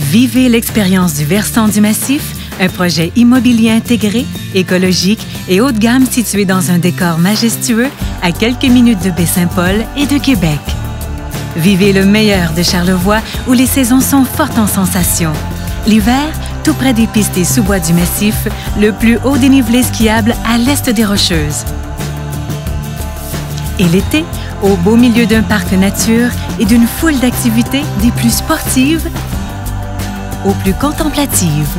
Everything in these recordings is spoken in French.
Vivez l'expérience du versant du Massif, un projet immobilier intégré, écologique et haut de gamme situé dans un décor majestueux à quelques minutes de Baie-Saint-Paul et de Québec. Vivez le meilleur de Charlevoix où les saisons sont fortes en sensations. L'hiver, tout près des pistes et sous-bois du Massif, le plus haut dénivelé skiable à l'est des Rocheuses. Et l'été, au beau milieu d'un parc nature et d'une foule d'activités des plus sportives aux plus contemplatives.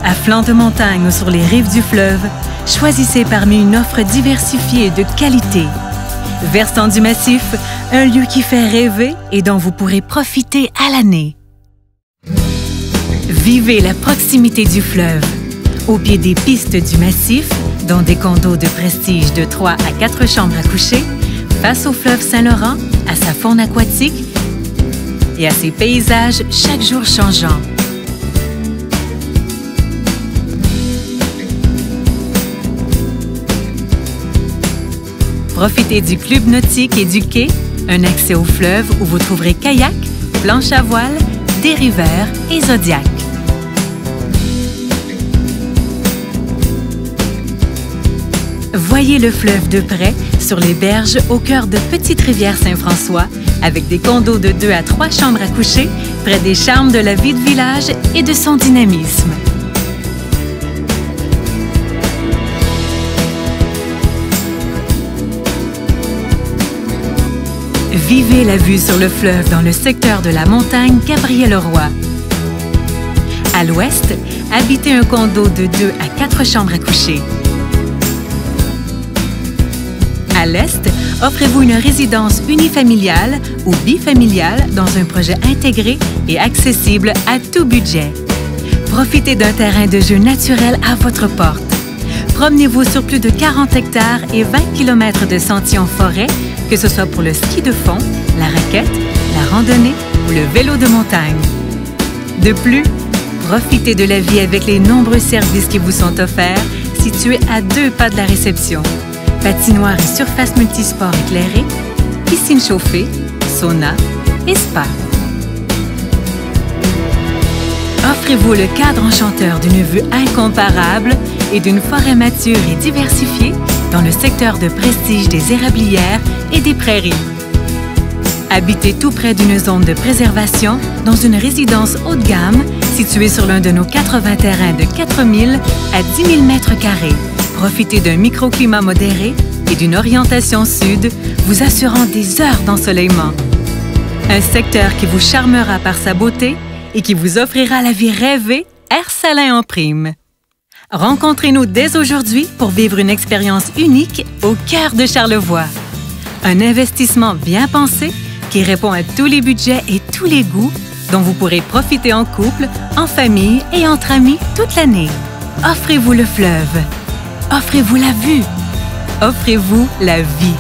À flanc de montagne ou sur les rives du fleuve, choisissez parmi une offre diversifiée de qualité. Versant du Massif, un lieu qui fait rêver et dont vous pourrez profiter à l'année. Vivez la proximité du fleuve. Au pied des pistes du Massif, dont des condos de prestige de 3 à 4 chambres à coucher, face au fleuve Saint-Laurent, à sa faune aquatique et à ses paysages chaque jour changeants. Profitez du club nautique et du quai, un accès au fleuve où vous trouverez kayak, planche à voile, dériveurs et zodiac. Voyez le fleuve de près sur les berges au cœur de Petite Rivière Saint-François avec des condos de 2 à 3 chambres à coucher près des charmes de la vie de village et de son dynamisme. Vivez la vue sur le fleuve dans le secteur de la montagne Gabriel-Leroy. À l'ouest, habitez un condo de 2 à 4 chambres à coucher. À l'est, offrez-vous une résidence unifamiliale ou bifamiliale dans un projet intégré et accessible à tout budget. Profitez d'un terrain de jeu naturel à votre porte. Promenez-vous sur plus de 40 hectares et 20 km de sentiers en forêt, que ce soit pour le ski de fond, la raquette, la randonnée ou le vélo de montagne. De plus, profitez de la vie avec les nombreux services qui vous sont offerts, situés à 2 pas de la réception. Patinoire et surface multisport éclairée, piscine chauffée, sauna et spa. Offrez-vous le cadre enchanteur d'une vue incomparable et d'une forêt mature et diversifiée dans le secteur de prestige des érablières et des prairies. Habitez tout près d'une zone de préservation dans une résidence haut de gamme située sur l'un de nos 80 terrains de 4 000 à 10 000 mètres carrés. Profitez d'un microclimat modéré et d'une orientation sud vous assurant des heures d'ensoleillement. Un secteur qui vous charmera par sa beauté et qui vous offrira la vie rêvée, air salin en prime. Rencontrez-nous dès aujourd'hui pour vivre une expérience unique au cœur de Charlevoix. Un investissement bien pensé qui répond à tous les budgets et tous les goûts, dont vous pourrez profiter en couple, en famille et entre amis toute l'année. Offrez-vous le fleuve. Offrez-vous la vue. Offrez-vous la vie.